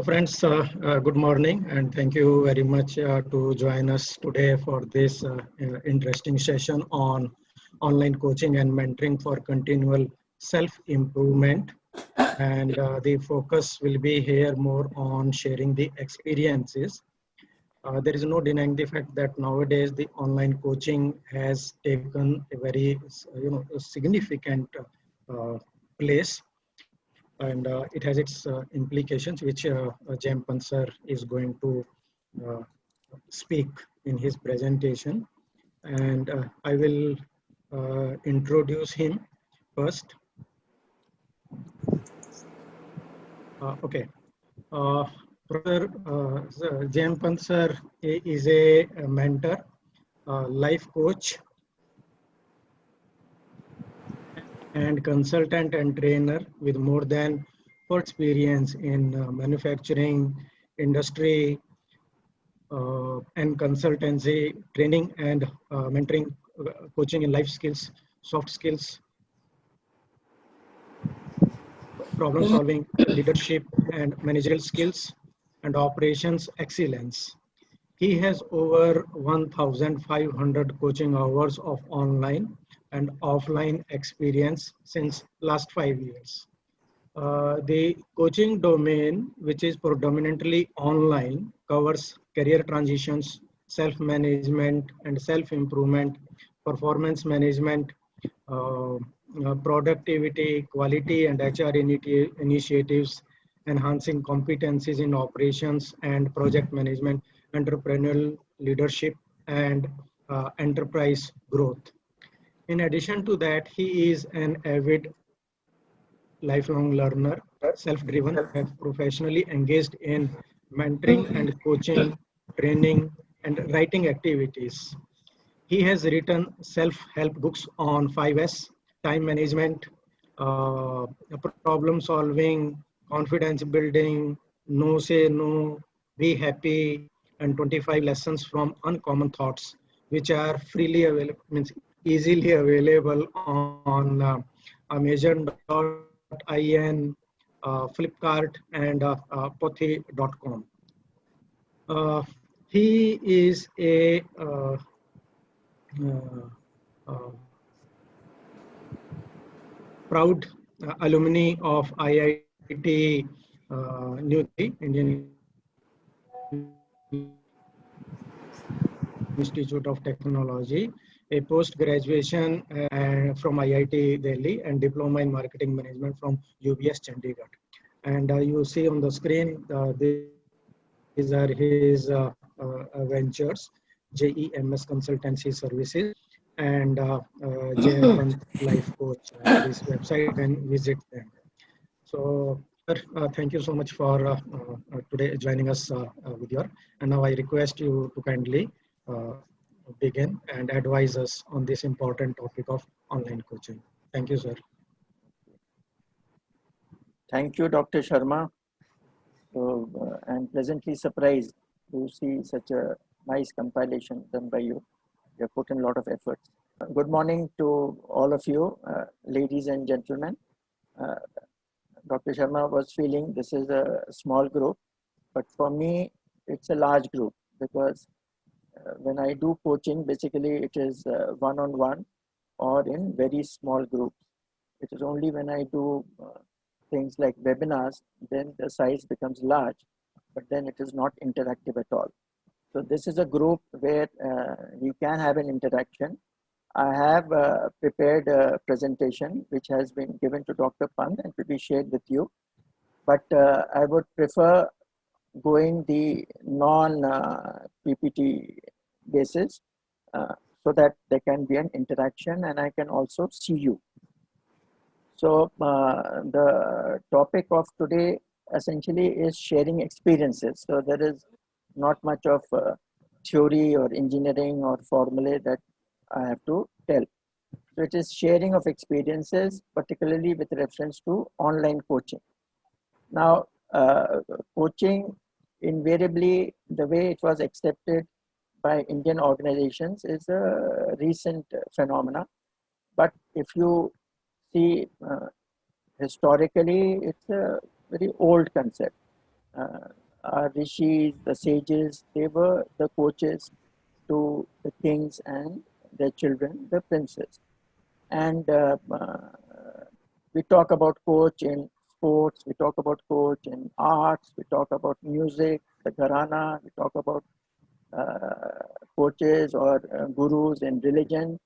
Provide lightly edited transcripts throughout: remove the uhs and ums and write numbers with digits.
Friends, good morning, and thank you very much to join us today for this interesting session on online coaching and mentoring for continual self-improvement. And the focus will be here more on sharing the experiences. There is no denying the fact that nowadays the online coaching has taken a very a significant place, and it has its implications, which Jampal sir is going to uh, speak in his presentation. And I will introduce him first. Okay. Professor Jampal sir is a mentor, life coach, and consultant and trainer with more than 4 experience in manufacturing industry and consultancy, training and mentoring, coaching in life skills, soft skills, problem solving, leadership and managerial skills, and operations excellence. He has over 1,500 coaching hours of online and offline experience since last 5 years. The coaching domain, which is predominantly online, covers career transitions, self-management and self-improvement, performance management, productivity, quality and HR initiatives, enhancing competencies in operations and project management, entrepreneurial leadership, and enterprise growth. In addition to that, he is an avid lifelong learner, self-driven, and professionally engaged in mentoring and coaching, training, and writing activities. He has written self-help books on 5S, time management, uh, problem solving, confidence building, no say no, be happy, and 25 lessons from uncommon thoughts, which are freely available, means easily available on Amazon.in, Flipkart, and Pothi.com. He is a uh, proud alumni of I.I.T. New Delhi, Indian Institute of Technology, a post-graduation from I.I.T. Delhi, and diploma in marketing management from UBS Chandigarh. And you see on the screen, these are his ventures: JEMS Consultancy Services and JM Pant Life Coach. This website, and visit them. So, sir, thank you so much for today joining us with your. And now I request you to kindly begin and advise us on this important topic of online coaching. Thank you, sir. Thank you, Dr. Sharma. So I'm pleasantly surprised to see such a nice compilation done by you. You have put in a lot of efforts. Good morning to all of you, ladies and gentlemen. Dr. Sharma was feeling this is a small group, but for me, it's a large group because when I do coaching, basically it is one-on-one or in very small groups. It is only when I do things like webinars, then the size becomes large, but then it is not interactive at all. So this is a group where we can have an interaction. I have prepared a presentation which has been given to Dr. Pant and to be shared with you, but I would prefer going the non-PPT basis so that there can be an interaction and I can also see you. So the topic of today essentially is sharing experiences. So there is not much of theory or engineering or formulae that I have to tell. So it is sharing of experiences, particularly with reference to online coaching. Now, coaching invariably, the way it was accepted by Indian organizations is a recent phenomena. But if you see historically, it's a very old concept. Our rishis, the sages, they were the coaches to the kings and their children, the princes. And we talk about coach in sports, we talk about coach in arts, we talk about music, the gharana, we talk about coaches or gurus in religion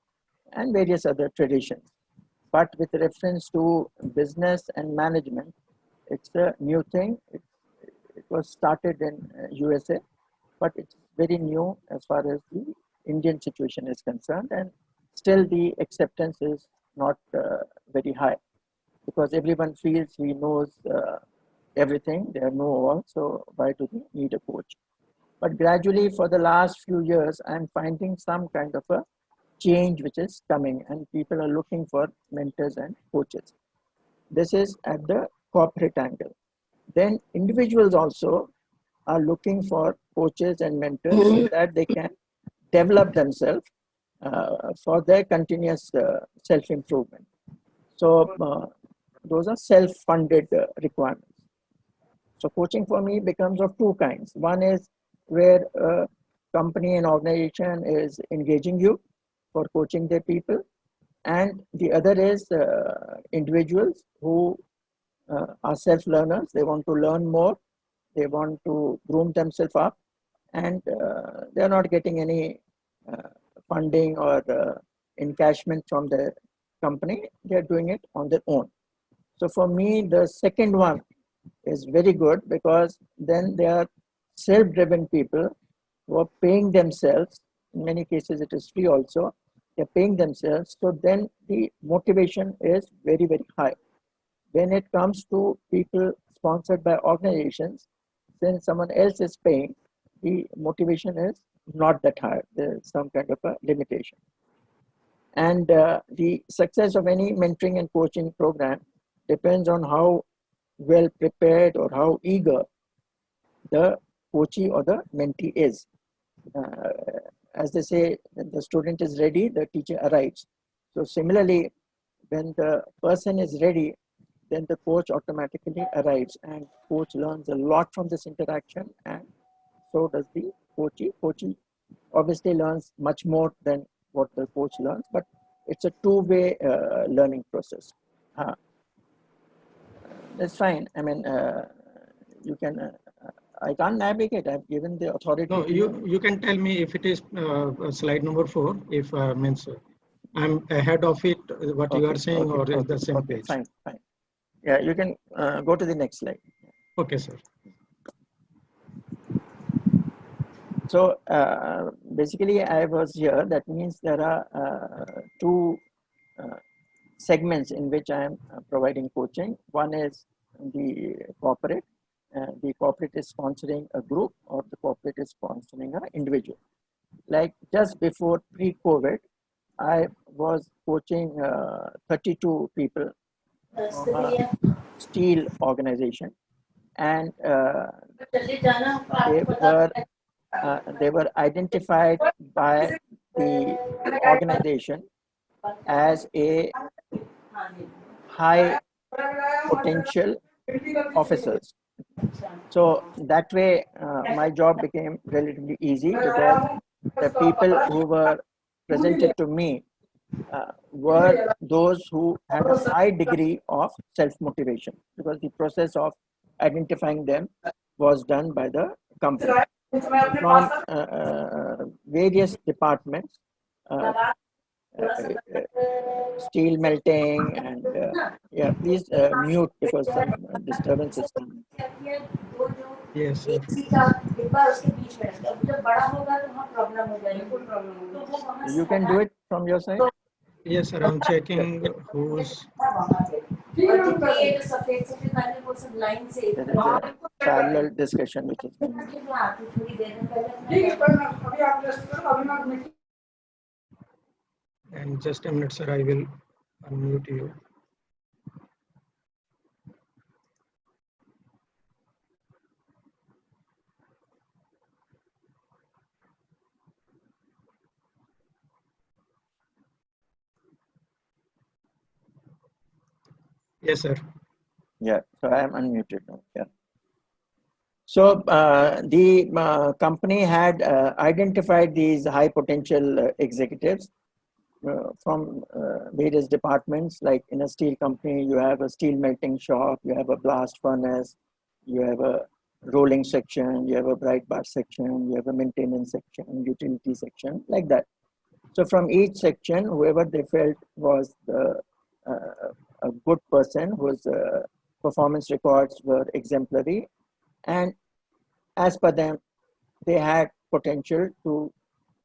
and various other traditions. But with reference to business and management, it's a new thing. It was started in USA, but it's very new as far as the Indian situation is concerned, and still the acceptance is not very high because everyone feels he knows everything, they know all, so why do they need a coach? But gradually for the last few years, I'm finding some kind of a change which is coming and people are looking for mentors and coaches. This is at the corporate angle. Then individuals also are looking for coaches and mentors so that they can develop themselves for their continuous self-improvement. So those are self-funded requirements. So coaching for me becomes of two kinds. One is where a company and organization is engaging you for coaching their people. And the other is individuals who are self-learners. They want to learn more. They want to groom themselves up. And they're not getting any funding or encashment from the company. They're doing it on their own. So for me, the second one is very good because then they are self-driven people who are paying themselves. In many cases, it is free also. They're paying themselves. So then the motivation is very, very high. When it comes to people sponsored by organizations, since someone else is paying, the motivation is not that high. There's some kind of a limitation. And the success of any mentoring and coaching program depends on how well prepared or how eager the coachee or the mentee is. As they say, when the student is ready, the teacher arrives. So similarly, when the person is ready, then the coach automatically arrives and coach learns a lot from this interaction and so does the coachee. Coachee obviously learns much more than what the coach learns, but it's a two-way learning process. That's fine. I mean, you can, I can't navigate. I've given the authority. No, you can tell me if it is slide number 4, if means I'm ahead of it, what you are saying, or is the same page? Fine. Yeah, you can go to the next slide. Okay, sir. So basically, I was here. That means there are two segments in which I am providing coaching. One is the corporate. The corporate is sponsoring a group or the corporate is sponsoring an individual. Like just before pre-COVID, I was coaching 32 people from a steel organization, and they were identified by the organization as a high potential officers. So that way, my job became relatively easy because the people who were presented to me were those who had a high degree of self-motivation because the process of identifying them was done by the company. From various departments, steel melting and yeah, please mute because some disturbance is coming. Yes, sir. You can do it from your side. Yes, sir. I'm checking who's. There is a parallel discussion which is going on. And just a minute, sir. I will unmute you. Yes, sir. Yeah, so I am unmuted now. Yeah. So the company had identified these high potential executives from various departments. Like in a steel company, you have a steel melting shop, you have a blast furnace, you have a rolling section, you have a bright bar section, you have a maintenance section, utility section, like that. So from each section, whoever they felt was a good person, whose performance records were exemplary, and as per them, they had potential to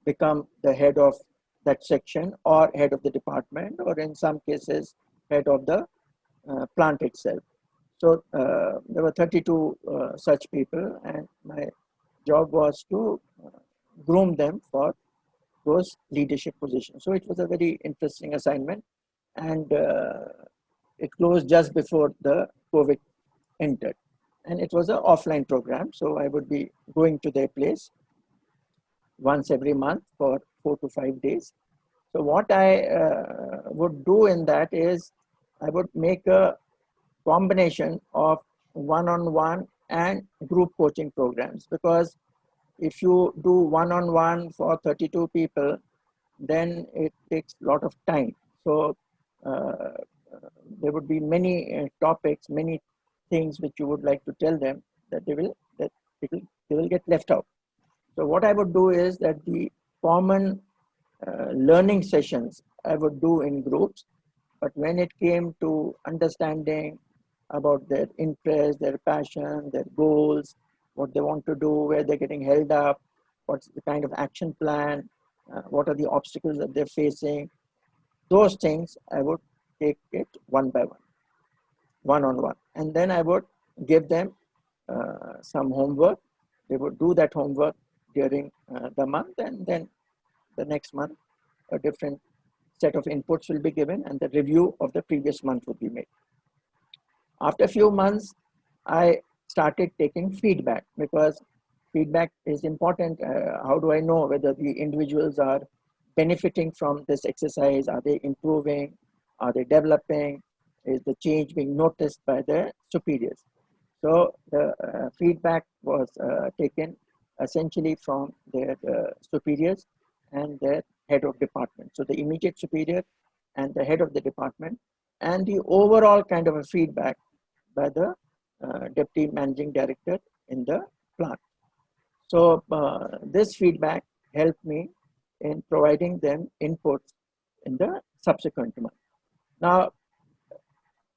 become the head of that section or head of the department, or in some cases, head of the plant itself. So there were 32 such people, and my job was to groom them for those leadership positions. So it was a very interesting assignment, and it closed just before the COVID entered. And it was an offline program, so I would be going to their place once every month for 4 to 5 days. So what I would do in that is I would make a combination of one-on-one and group coaching programs, because if you do one-on-one for 32 people, then it takes a lot of time. So there would be many topics, many things which you would like to tell them that they will get left out. So what I would do is that the common learning sessions I would do in groups, but when it came to understanding about their interest, their passion, their goals, what they want to do, where they're getting held up, what's the kind of action plan, what are the obstacles that they're facing, those things I would take it one by one, one-on-one. And then I would give them some homework. They would do that homework during the month, and then the next month a different set of inputs will be given, and the review of the previous month would be made. After a few months, I started taking feedback, because feedback is important. How do I know whether the individuals are benefiting from this exercise? Are they improving? Are they developing? Is the change being noticed by their superiors? So the feedback was taken essentially from their superiors and their head of department. So the immediate superior and the head of the department, and the overall kind of a feedback by the deputy managing director in the plant. So this feedback helped me in providing them inputs in the subsequent month. Now,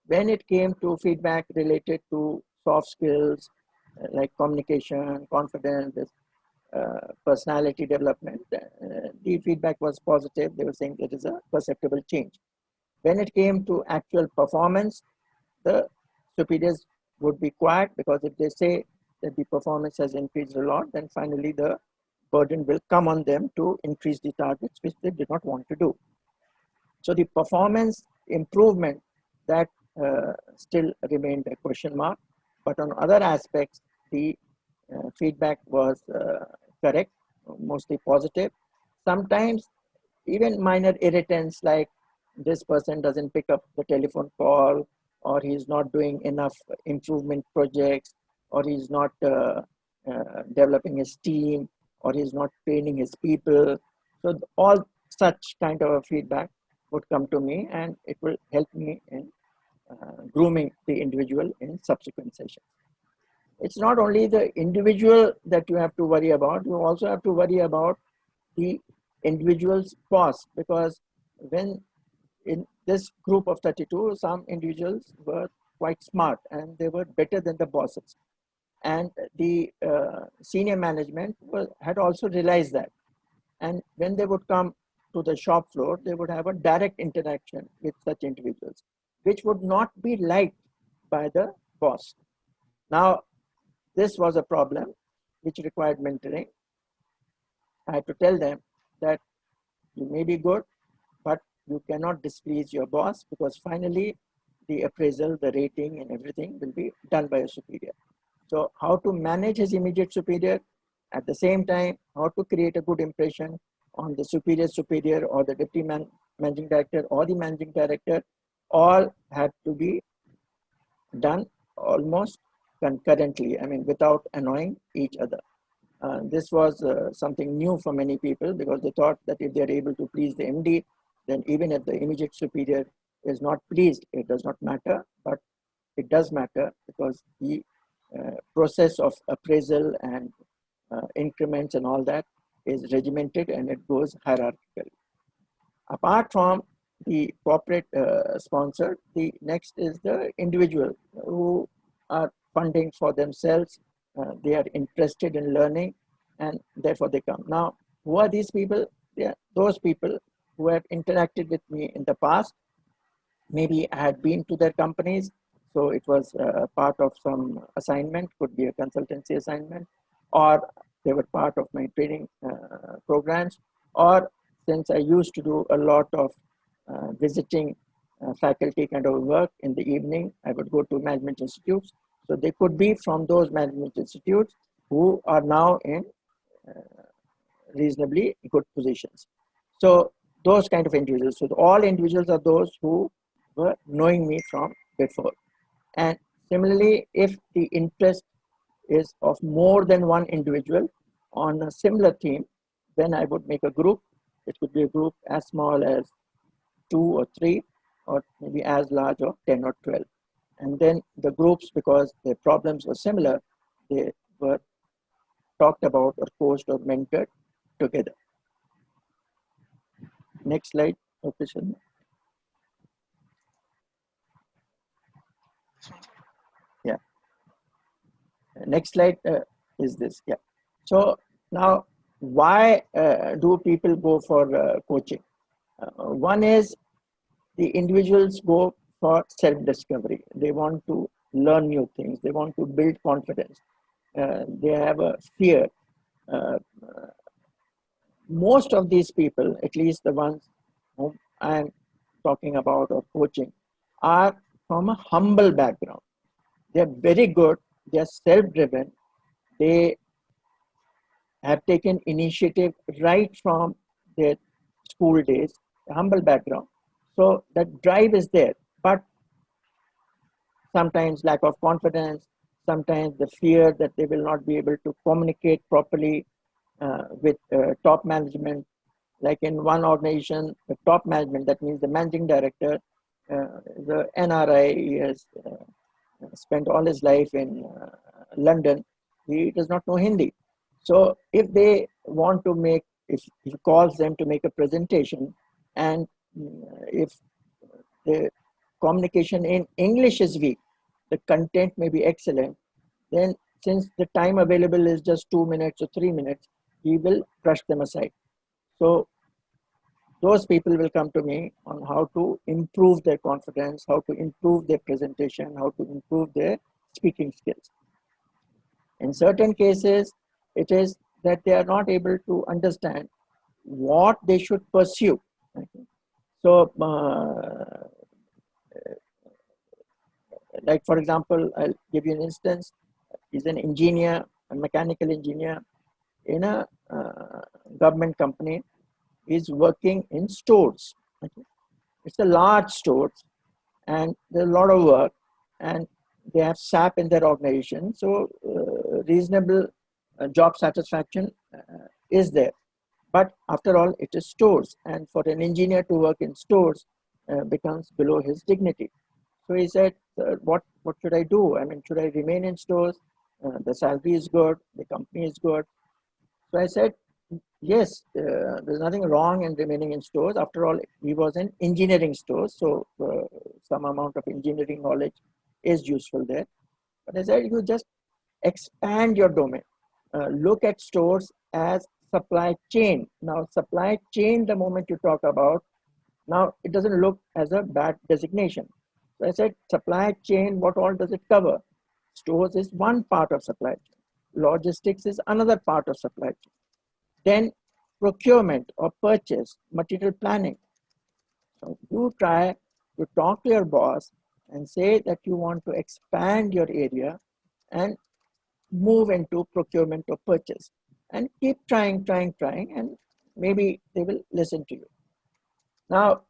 when it came to feedback related to soft skills like communication, confidence, personality development, the feedback was positive. They were saying there is a perceptible change. When it came to actual performance, the superiors would be quiet, because if they say that the performance has increased a lot, then finally the burden will come on them to increase the targets, which they did not want to do. So the performance improvement, that still remained a question mark, but on other aspects, the feedback was correct, mostly positive. Sometimes even minor irritants like this person doesn't pick up the telephone call, or he's not doing enough improvement projects, or he's not developing his team, or he's not training his people. So all such kind of a feedback would come to me, and it will help me in grooming the individual in subsequent sessions. It's not only the individual that you have to worry about, you also have to worry about the individual's boss, because when in this group of 32, some individuals were quite smart and they were better than the bosses. And the senior management had also realized that. And when they would come to the shop floor, they would have a direct interaction with such individuals, which would not be liked by the boss. Now, this was a problem which required mentoring. I had to tell them that you may be good, but you cannot displease your boss, because finally the appraisal, the rating and everything will be done by a superior. So how to manage his immediate superior, at the same time, how to create a good impression on the superior or the deputy managing director or the managing director, all had to be done almost concurrently, I mean, without annoying each other. This was something new for many people, because they thought that if they're able to please the MD, then even if the immediate superior is not pleased, it does not matter. But it does matter, because the process of appraisal and increments and all that is regimented, and it goes hierarchically. Apart from the corporate sponsor, the next is the individual who are funding for themselves. They are interested in learning, and therefore they come. Now, who are these people? They are those people who have interacted with me in the past. Maybe I had been to their companies, so it was part of some assignment, could be a consultancy assignment, or they were part of my training programs, or since I used to do a lot of visiting faculty kind of work in the evening, I would go to management institutes. So they could be from those management institutes who are now in reasonably good positions. So those kind of individuals. So all individuals are those who were knowing me from before. And similarly, if the interest is of more than one individual on a similar theme, then I would make a group. It could be a group as small as 2 or 3, or maybe as large as 10 or 12. And then the groups, because their problems were similar, they were talked about or coached or mentored together. Next slide, Dr. Sharma. Yeah. Next slide is this. Yeah. So now, why do people go for coaching? One is the individuals go for self-discovery. They want to learn new things. They want to build confidence. They have a fear. Most of these people, at least the ones whom I'm talking about or coaching, are from a humble background. They're very good. They're self-driven. They have taken initiative right from their school days, a humble background. So that drive is there, but sometimes lack of confidence, sometimes the fear that they will not be able to communicate properly with top management. Like in one organization, the top management, that means the managing director, the NRI, he has spent all his life in London. He does not know Hindi. So if they want to make, if he calls them to make a presentation, and if the communication in English is weak, the content may be excellent, then since the time available is just 2 minutes or 3 minutes, he will brush them aside. So those people will come to me on how to improve their confidence, how to improve their presentation, how to improve their speaking skills. In certain cases, it is that they are not able to understand what they should pursue. So, like for example, I'll give you an instance. He's an engineer, a mechanical engineer in a government company. He's working in stores. It's a large stores, and there's a lot of work, and they have SAP in their organization. So reasonable job satisfaction is there. But after all, it is stores, and for an engineer to work in stores becomes below his dignity. So he said, what should I do? I mean, should I remain in stores? The salary is good, the company is good. So I said, yes, there's nothing wrong in remaining in stores. After all, he was in engineering stores, so some amount of engineering knowledge is useful there. But I said, you just expand your domain. Look at stores as supply chain. Now, supply chain, the moment you talk about, now it doesn't look as a bad designation. So I said, supply chain, what all does it cover? Stores is one part of supply chain. Logistics is another part of supply chain. Then procurement or purchase, material planning. So you try to talk to your boss and say that you want to expand your area and move into procurement or purchase, and keep trying, and maybe they will listen to you. Now,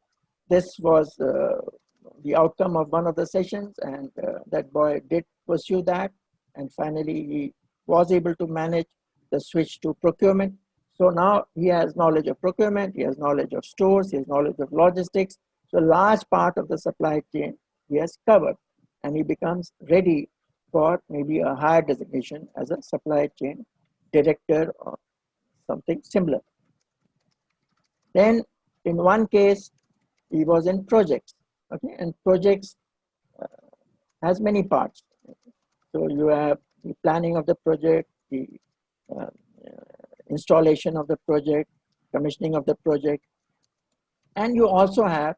this was the outcome of one of the sessions, and that boy did pursue that. and finally he was able to manage the switch to procurement. So now he has knowledge of procurement, he has knowledge of stores, he has knowledge of logistics. So a large part of the supply chain he has covered, and he becomes ready for maybe a higher designation as a supply chain director or something similar. Then in one case, he was in projects, okay, and projects has many parts. So you have the planning of the project, the uh, installation of the project, commissioning of the project, and you also have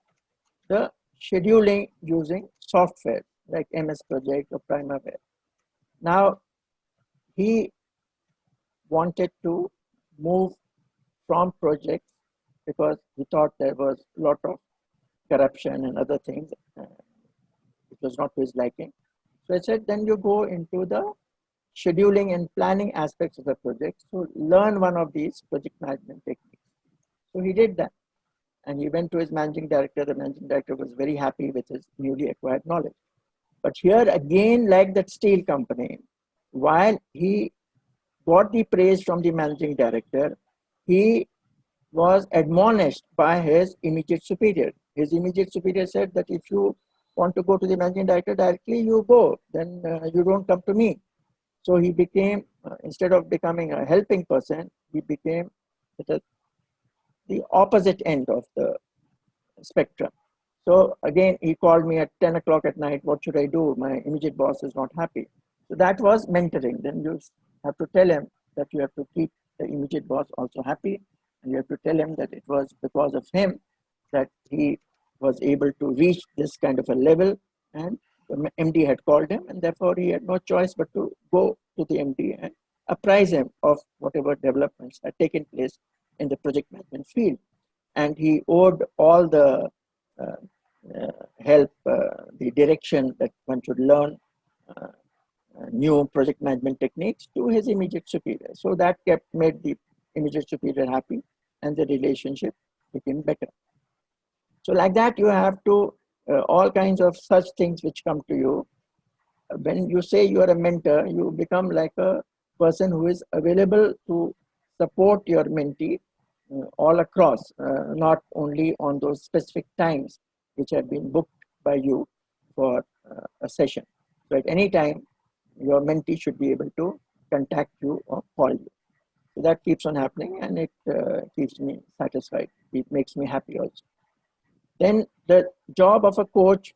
the scheduling using software like MS Project or Primavera. Now, he wanted to move from projects because he thought there was a lot of corruption and other things. It was not to his liking. So I said, then you go into the scheduling and planning aspects of the project. So learn one of these project management techniques. So he did that. And he went to his managing director. The managing director was very happy with his newly acquired knowledge. But here again, like that steel company, while he got the praise from the managing director, he was admonished by his immediate superior. His immediate superior said that if you want to go to the managing director directly, you go, then you don't come to me. So he became, instead of becoming a helping person, he became at the opposite end of the spectrum. So again, he called me at 10 o'clock at night, what should I do? My immediate boss is not happy. So that was mentoring. Then you have to tell him that you have to keep the immediate boss also happy. And you have to tell him that it was because of him that he was able to reach this kind of a level, and the MD had called him, and therefore he had no choice but to go to the MD and apprise him of whatever developments had taken place in the project management field. And he owed all the help, the direction that one should learn new project management techniques to his immediate superior. So that made the immediate superior happy, and the relationship became better. So like that, you have to, all kinds of such things which come to you. When you say you are a mentor, you become like a person who is available to support your mentee all across, not only on those specific times which have been booked by you for a session. So at any time, your mentee should be able to contact you or call you. So that keeps on happening, and it keeps me satisfied. It makes me happy also. Then the job of a coach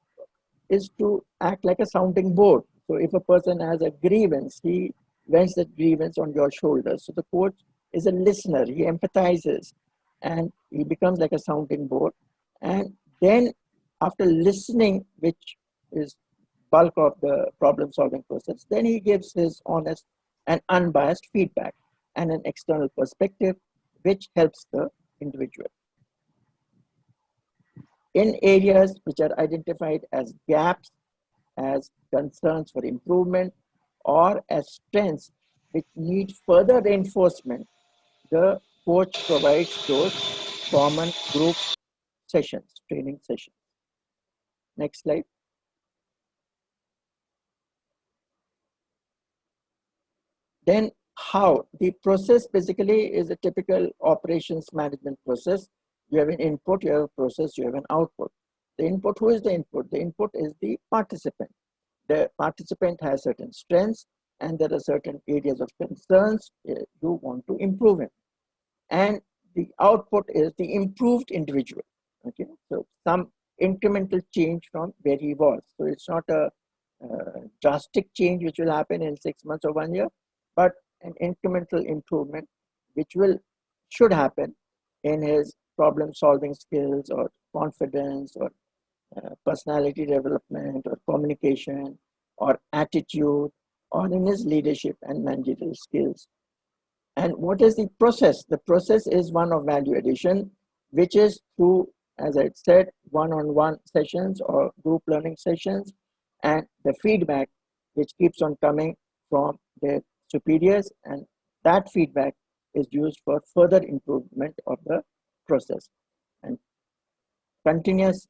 is to act like a sounding board. So if a person has a grievance, he vents that grievance on your shoulders. So the coach is a listener, he empathizes, and he becomes like a sounding board. And then after listening, which is bulk of the problem solving process, then he gives his honest and unbiased feedback and an external perspective, which helps the individual. In areas which are identified as gaps, as concerns for improvement, or as strengths which need further reinforcement, the coach provides those common group sessions, training sessions. Next slide. Then how? The process basically is a typical operations management process. You have an input, you have a process, you have an output. The input, who is the input? The input is the participant. The participant has certain strengths, and there are certain areas of concerns you want to improve in. And the output is the improved individual. Okay, so some incremental change from where he was. So it's not a drastic change which will happen in 6 months or 1 year, but an incremental improvement which should happen in his problem solving skills or confidence or personality development or communication or attitude, or in his leadership and managerial skills. And what is the process? The process is one of value addition, which is through, as I said, one-on-one sessions or group learning sessions, and the feedback which keeps on coming from their superiors, and that feedback is used for further improvement of the process. And continuous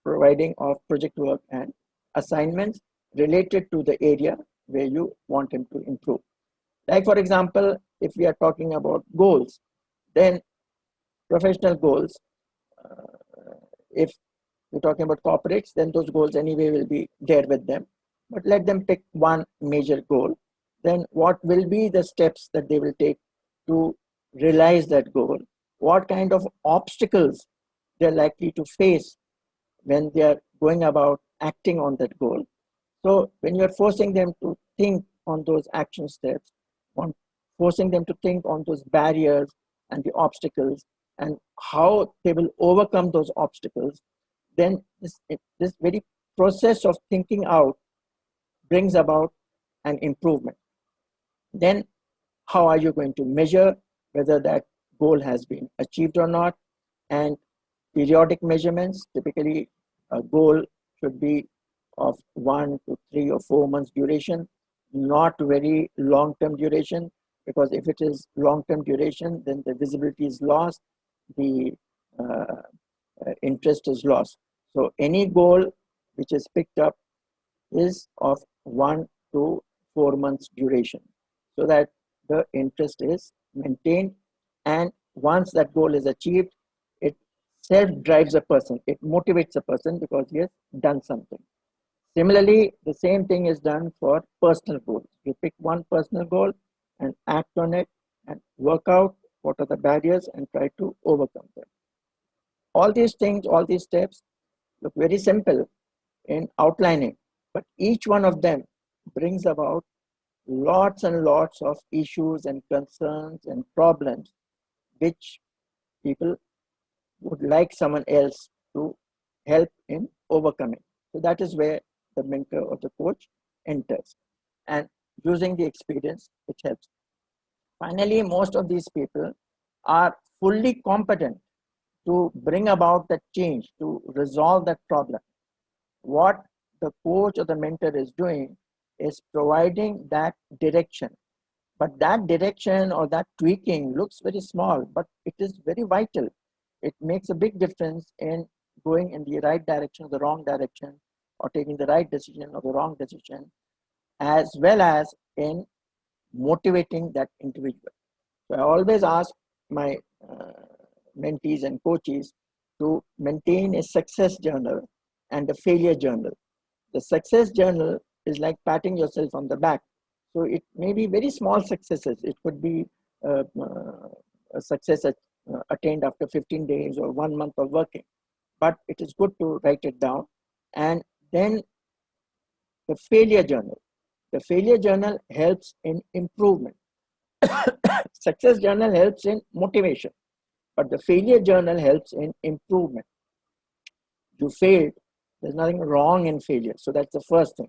providing of project work and assignments related to the area where you want him to improve. Like for example, if we are talking about goals, then professional goals, if we're talking about corporates, then those goals anyway will be there with them. But let them pick one major goal. Then what will be the steps that they will take to realize that goal? What kind of obstacles they're likely to face when they are going about acting on that goal? So when you're forcing them to think on those action steps, on forcing them to think on those barriers and the obstacles and how they will overcome those obstacles, then this very process of thinking out brings about an improvement. Then how are you going to measure whether that goal has been achieved or not? And periodic measurements, typically a goal should be of 1 to 3 or 4 months duration, not very long-term duration, because if it is long-term duration, then the visibility is lost, the interest is lost. So any goal which is picked up is of 1 to 4 months duration, so that the interest is maintained, and once that goal is achieved, it self drives a person, it motivates a person because he has done something. Similarly, the same thing is done for personal goals. You pick one personal goal and act on it and work out what are the barriers and try to overcome them. All these things, all these steps look very simple in outlining, but each one of them brings about lots and lots of issues and concerns and problems which people would like someone else to help in overcoming. So that is where the mentor or the coach enters, and using the experience, it helps. Finally, most of these people are fully competent to bring about that change, to resolve that problem. What the coach or the mentor is doing is providing that direction. But that direction or that tweaking looks very small, but it is very vital. It makes a big difference in going in the right direction or the wrong direction, or taking the right decision or the wrong decision, as well as in motivating that individual. So I always ask my mentees and coaches to maintain a success journal and a failure journal. The success journal is like patting yourself on the back. So it may be very small successes. It could be a success attained after 15 days or 1 month of working. But it is good to write it down. And then the failure journal. The failure journal helps in improvement. Success journal helps in motivation, but the failure journal helps in improvement. You failed. There's nothing wrong in failure. So that's the first thing.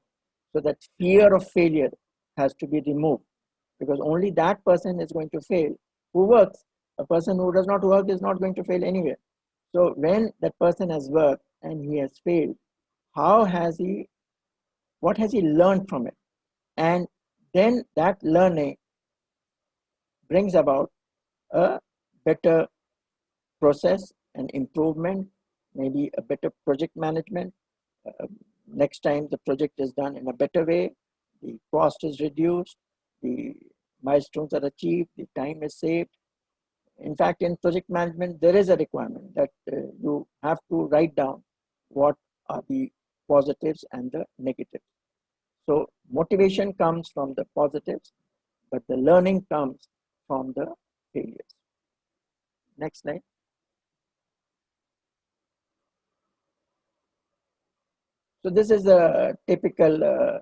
So that fear of failure has to be removed, because only that person is going to fail who works. A person who does not work is not going to fail anywhere. So when that person has worked and he has failed, what has he learned from it? And then that learning brings about a better process and improvement, maybe a better project management. Next time the project is done in a better way, the cost is reduced, the milestones are achieved, the time is saved. In fact, in project management, there is a requirement that you have to write down what are the positives and the negatives. So motivation comes from the positives, but the learning comes from the failures. Next slide. So this is a typical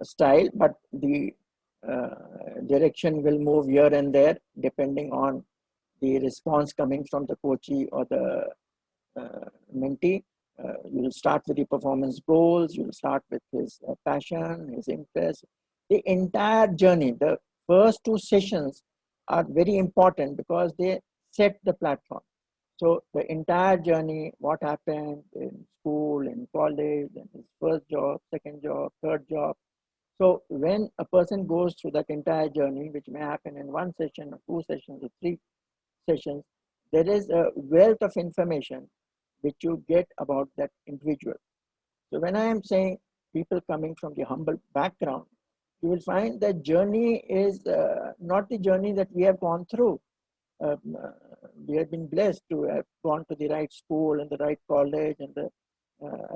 style, but the direction will move here and there depending on the response coming from the coachee or the mentee. You'll start with the performance goals, you'll start with his passion, his interest. The entire journey, the first 2 sessions are very important because they set the platform. So the entire journey, what happened in school, in college, in his first job, second job, third job. So when a person goes through that entire journey, which may happen in 1 session or 2 sessions or 3 sessions, there is a wealth of information which you get about that individual. So when I am saying people coming from the humble background, you will find that journey is not the journey that we have gone through. We have been blessed to have gone to the right school and the right college and the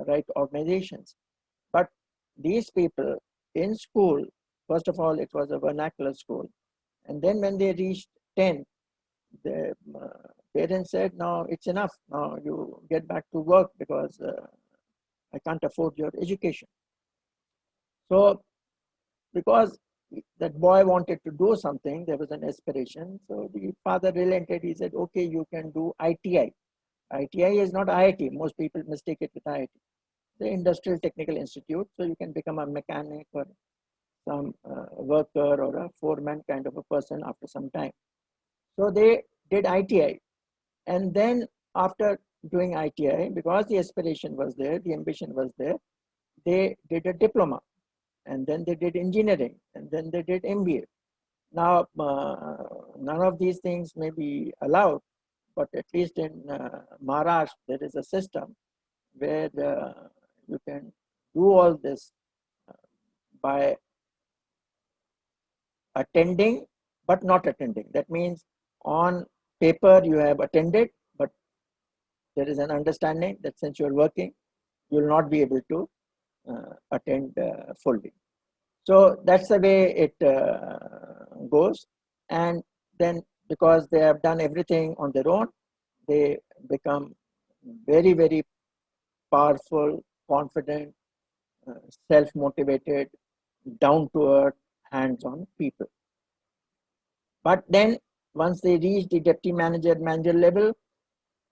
right organizations. But these people in school, first of all, it was a vernacular school. And then when they reached 10, the parents said, no, it's enough. Now you get back to work because I can't afford your education. So because that boy wanted to do something, there was an aspiration. So the father relented. He said, okay, you can do ITI. ITI is not I.I.T. Most people mistake it with I.I.T. The Industrial Technical Institute. So you can become a mechanic or some worker or a foreman kind of a person after some time. So they did ITI. And then after doing ITI, because the aspiration was there, the ambition was there, they did a diploma. And then they did engineering. And then they did MBA. Now, none of these things may be allowed, but at least in Maharashtra, there is a system where you can do all this by attending but not attending. That means on paper you have attended, but there is an understanding that since you are working, you will not be able to attend fully. So that's the way it goes. And then because they have done everything on their own, they become very, very powerful, confident, self-motivated, down-to-earth, hands-on people. But then once they reach the deputy manager, manager level,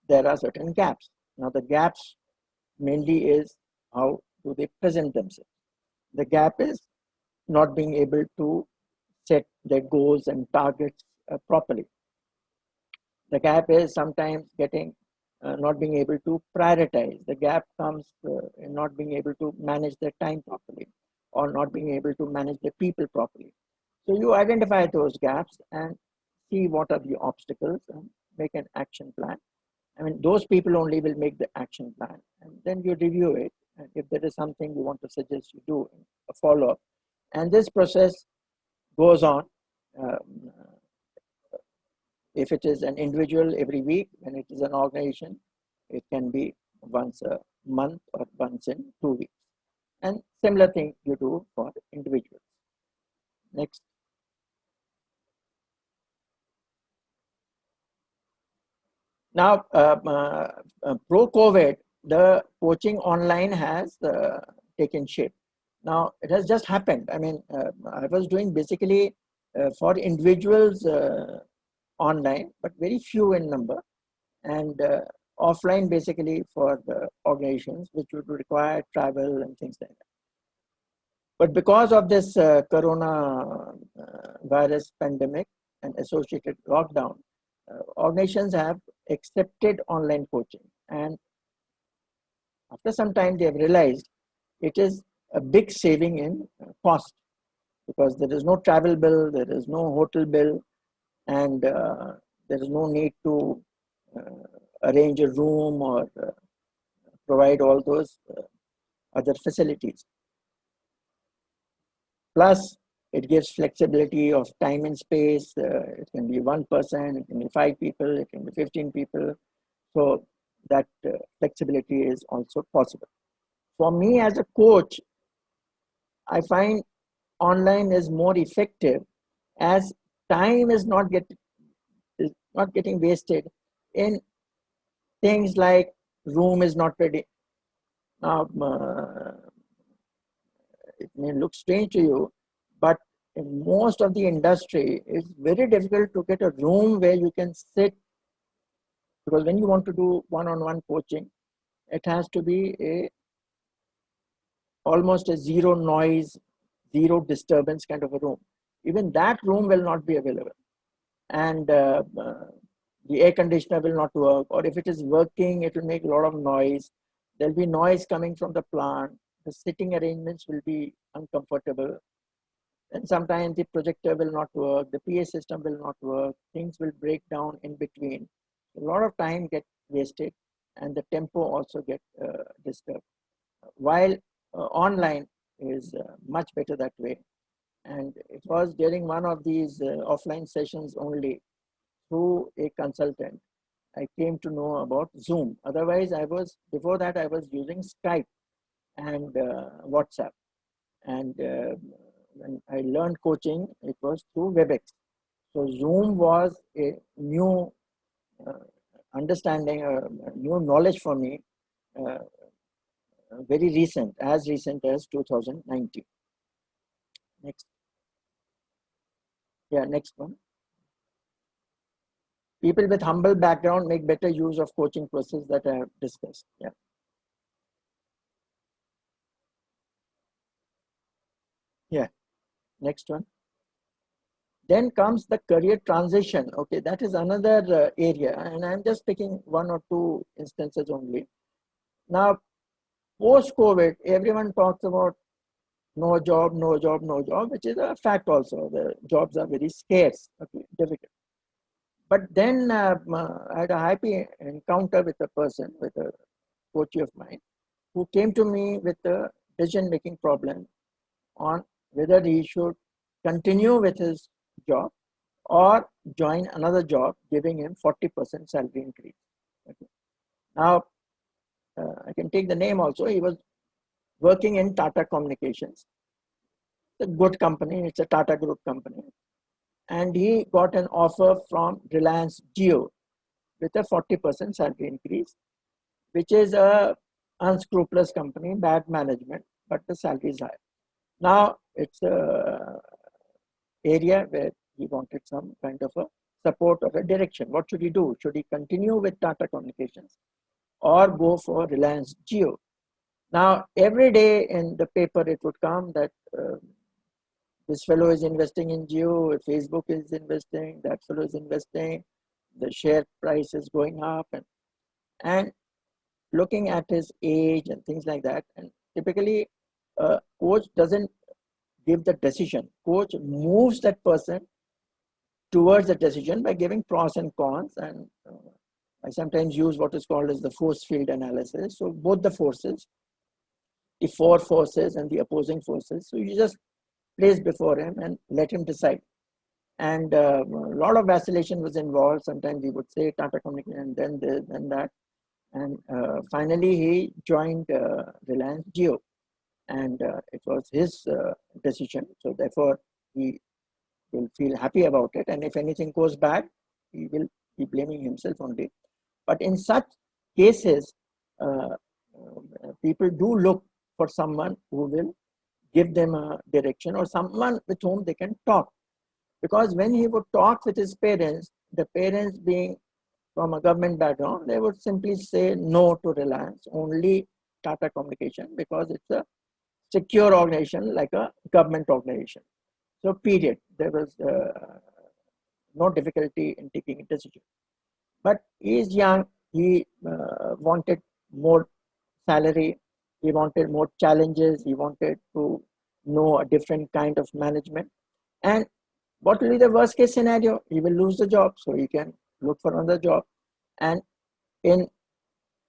there are certain gaps. Now the gaps mainly is how do they present themselves. The gap is not being able to set their goals and targets properly. The gap is sometimes getting not being able to prioritize. The gap comes in not being able to manage their time properly or not being able to manage the people properly. So you identify those gaps and see what are the obstacles and make an action plan. I mean, those people only will make the action plan, and then you review it. And if there is something you want to suggest, you do a follow-up. And this process goes on. If it is an individual every week, when it is an organization, it can be once a month or once in 2 weeks. And similar thing you do for individuals. Next. Now, pro-COVID, the coaching online has taken shape. Now, it has just happened. I mean, I was doing basically for individuals online, but very few in number, and offline basically for the organizations, which would require travel and things like that. But because of this corona virus pandemic and associated lockdown, organizations have accepted online coaching. And after some time, they have realized it is a big saving in cost, because there is no travel bill, there is no hotel bill, and there is no need to arrange a room or provide all those other facilities. Plus, it gives flexibility of time and space. It can be one person, it can be 5 people, it can be 15 people. So that flexibility is also possible. For me as a coach, I find online is more effective, as time is not getting wasted in things like room is not ready. Now, it may look strange to you, but in most of the industry, it's very difficult to get a room where you can sit, because when you want to do one-on-one coaching, it has to be almost a zero noise, zero disturbance kind of a room. Even that room will not be available. And the air conditioner will not work, or if it is working, it will make a lot of noise. There'll be noise coming from the plant. The sitting arrangements will be uncomfortable. And sometimes the projector will not work, the PA system will not work, things will break down in between. A lot of time gets wasted, and the tempo also get disturbed. While online is much better that way. And it was during one of these offline sessions only, through a consultant, I came to know about Zoom. Otherwise, before that, I was using Skype and WhatsApp. And when I learned coaching, it was through WebEx. So Zoom was a new understanding, new knowledge for me, very recent, as recent as 2019. Next. Yeah, next one. People with humble background make better use of coaching process that I have discussed. Yeah. Yeah. Next one. Then comes the career transition. Okay, that is another area, and I'm just picking one or two instances only. Now, post-COVID, everyone talks about no job, no job, no job, which is a fact also. The jobs are very scarce, okay, difficult. But then I had a happy encounter with a person, with a coach of mine, who came to me with a decision-making problem on whether he should continue with his job or join another job, giving him 40% salary increase. Okay. Now, I can take the name also. He was working in Tata Communications. It's a good company. It's a Tata Group company. And he got an offer from Reliance Jio with a 40% salary increase, which is a unscrupulous company, bad management, but the salary is high. Now, it's a area where he wanted some kind of a support or a direction. What should he do? Should he continue with Tata Communications or go for Reliance Jio? Now, every day in the paper, it would come that this fellow is investing in Jio, Facebook is investing, that fellow is investing, the share price is going up, and looking at his age and things like that. And typically, coach doesn't give the decision. Coach moves that person towards the decision by giving pros and cons. And I sometimes use what is called as the force field analysis. So both the forces, the four forces and the opposing forces. So you just place before him and let him decide. And a lot of vacillation was involved. Sometimes he would say Tata Communication and then this, then that. And finally, he joined Reliance Jio. And it was his decision. So therefore, he will feel happy about it. And if anything goes bad, he will be blaming himself only. But in such cases, people do look for someone who will give them a direction or someone with whom they can talk. Because when he would talk with his parents, the parents being from a government background, they would simply say no to Reliance, only Tata Communication, because it's a secure organization like a government organization. So period, there was no difficulty in taking a decision. But he is young, he wanted more salary, he wanted more challenges, he wanted to know a different kind of management. And what will be the worst case scenario? He will lose the job, so he can look for another job. And in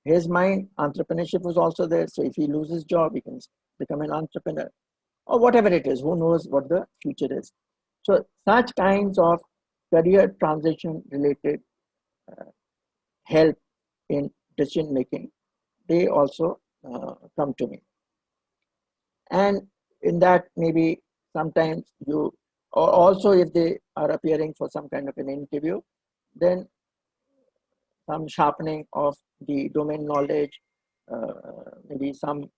his mind, entrepreneurship was also there. So if he loses job, he can become an entrepreneur or whatever it is. Who knows what the future is? So such kinds of career transition related help in decision making, they also come to me. And in that, maybe sometimes you, or also if they are appearing for some kind of an interview, then some sharpening of the domain knowledge, maybe some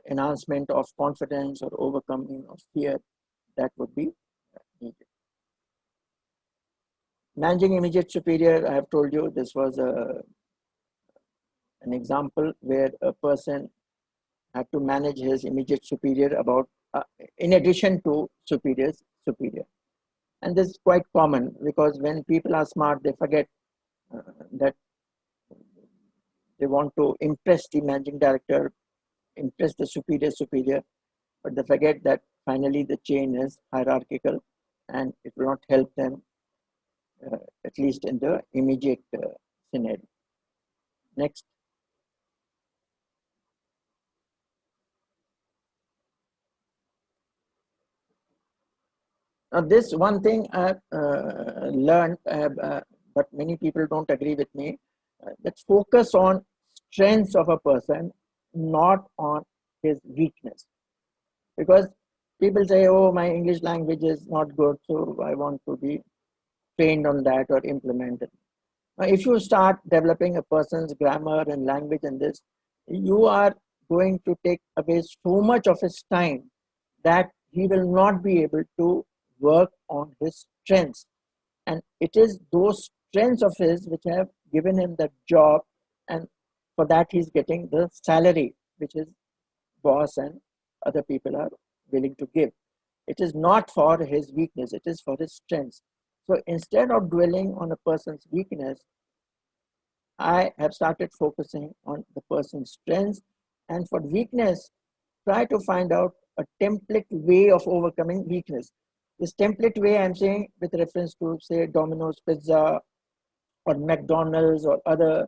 enhancement of confidence or overcoming of fear, that would be needed. Managing immediate superior, I have told you this was an example where a person had to manage his immediate superior about, in addition to superior's superior. And this is quite common because when people are smart, they forget that they want to impress the managing director, impress the superior, but they forget that finally the chain is hierarchical and it will not help them, at least in the immediate scenario. Next. Now, this one thing I've learned, but many people don't agree with me. Let's focus on strengths of a person, not on his weakness. Because people say, oh, my English language is not good, so I want to be trained on that or implemented. Now, if you start developing a person's grammar and language and this, you are going to take away so much of his time that he will not be able to work on his strengths. And it is those strengths of his which have given him the job, and for that he's getting the salary which his boss and other people are willing to give. It is not for his weakness, it is for his strengths. So instead of dwelling on a person's weakness, I have started focusing on the person's strengths, and for weakness, try to find out a template way of overcoming weakness. This template way I'm saying with reference to, say, Domino's Pizza or McDonald's or other,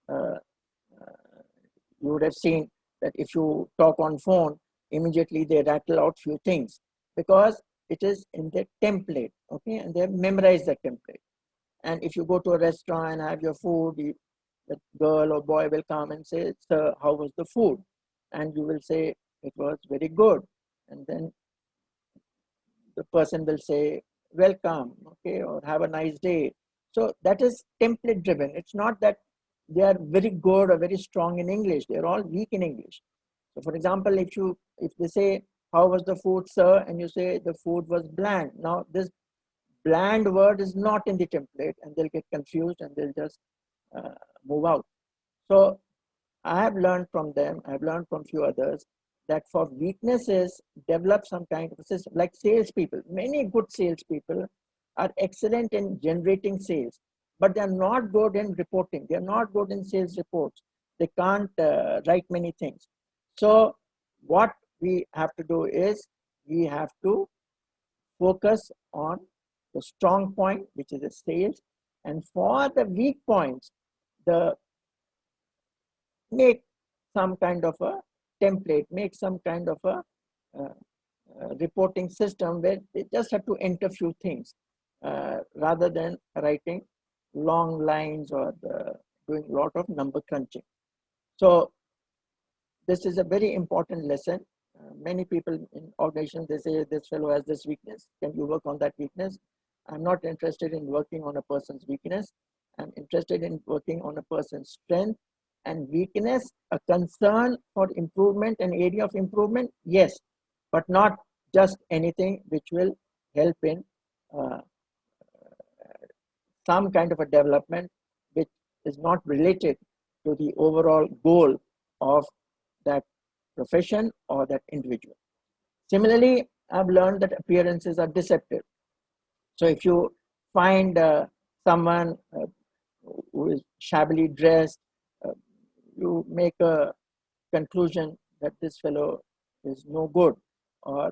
you would have seen that if you talk on phone, immediately they rattle out few things because it is in their template, okay, and they have memorized that template. And if you go to a restaurant and have your food, the girl or boy will come and say, sir, how was the food? And you will say, it was very good. And then the person will say, welcome, okay, or have a nice day. So that is template driven. It's not that they are very good or very strong in English. They're all weak in English. So for example, if they say, how was the food, sir? And you say the food was bland. Now this bland word is not in the template, and they'll get confused and they'll just move out. So I have learned from them, I've learned from few others that for weaknesses, develop some kind of a system. Like salespeople, many good salespeople are excellent in generating sales, but they're not good in reporting. They're not good in sales reports. They can't write many things. So what we have to do is we have to focus on the strong point, which is the sales, and for the weak points, the make some kind of a template, make some kind of a reporting system where they just have to enter few things rather than writing long lines or doing a lot of number crunching. So this is a very important lesson. Many people in organizations, they say this fellow has this weakness. Can you work on that weakness? I'm not interested in working on a person's weakness. I'm interested in working on a person's strength and weakness. A concern for improvement, an area of improvement, yes, but not just anything which will help in some kind of a development which is not related to the overall goal of that profession or that individual. Similarly, I've learned that appearances are deceptive. So if you find someone who is shabbily dressed, you make a conclusion that this fellow is no good, or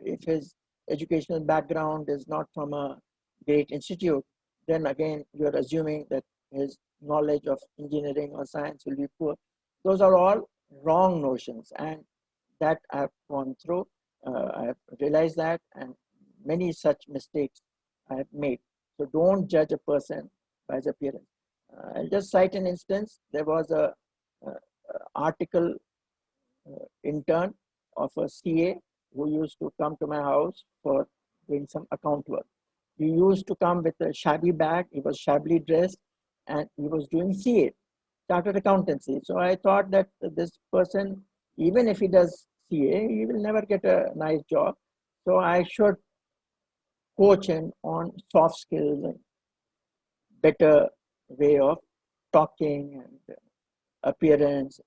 if his educational background is not from a great institute, then again you're assuming that his knowledge of engineering or science will be poor. Those are all wrong notions, and that I've gone through. I've realized that, and many such mistakes I've made. So don't judge a person by his appearance. I'll just cite an instance. There was a article intern of a CA who used to come to my house for doing some account work. He used to come with a shabby bag. He was shabbily dressed, and he was doing CA, chartered accountancy. So I thought that this person, even if he does CA, he will never get a nice job. So I should coach him on soft skills and better way of talking and appearance.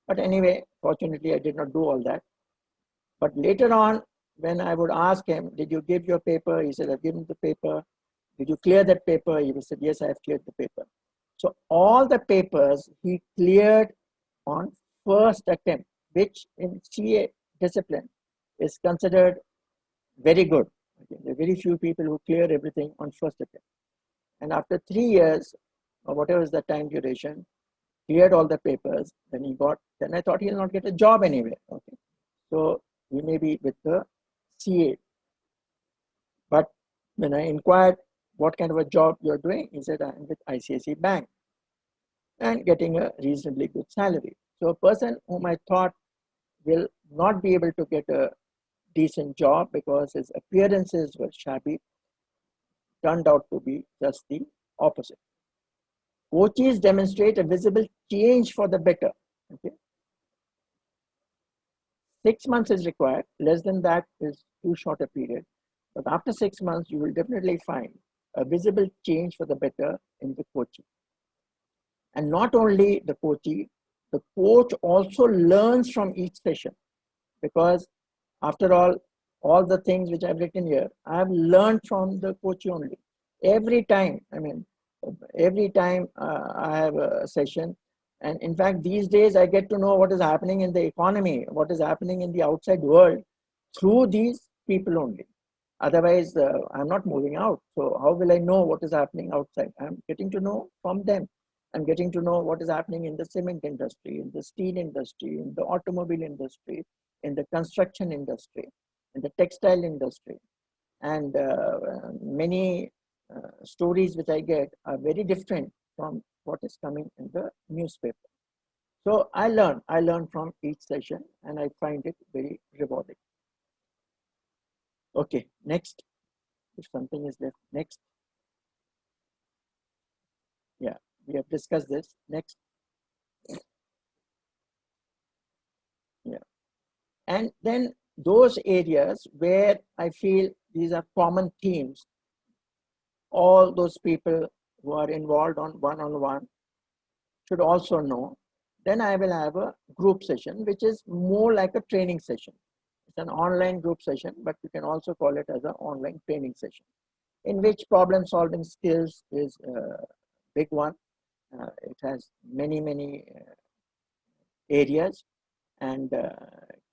But anyway, fortunately, I did not do all that. But later on, when I would ask him, did you give your paper? He said, I've given the paper. Did you clear that paper? He said, yes, I have cleared the paper. So all the papers he cleared on first attempt, which in CA discipline is considered very good. Okay. There are very few people who clear everything on first attempt. And after 3 years, or whatever is the time duration, cleared all the papers, then I thought he'll not get a job anyway. Okay. So he may be with the CA. When I inquired what kind of a job you're doing, he said, I'm with ICICI Bank and getting a reasonably good salary. So a person whom I thought will not be able to get a decent job because his appearances were shabby turned out to be just the opposite. Coaches demonstrate a visible change for the better. Okay? 6 months is required. Less than that is too short a period. But after 6 months, you will definitely find a visible change for the better in the coaching. And not only the coachee, the coach also learns from each session, because after all the things which I've written here, I've learned from the coach only. Every time I have a session, and in fact, these days I get to know what is happening in the economy, what is happening in the outside world through these people only. Otherwise, I'm not moving out. So how will I know what is happening outside? I'm getting to know from them. I'm getting to know what is happening in the cement industry, in the steel industry, in the automobile industry, in the construction industry, in the textile industry. And many stories which I get are very different from what is coming in the newspaper. So I learn from each session, and I find it very rewarding. Okay, next. If something is left, next. Yeah, we have discussed this. Next. Yeah. And then those areas where I feel these are common themes, all those people who are involved on one-on-one should also know. Then I will have a group session, which is more like a training session. It's an online group session, but you can also call it as an online training session, in which problem solving skills is a big one. It has many areas, and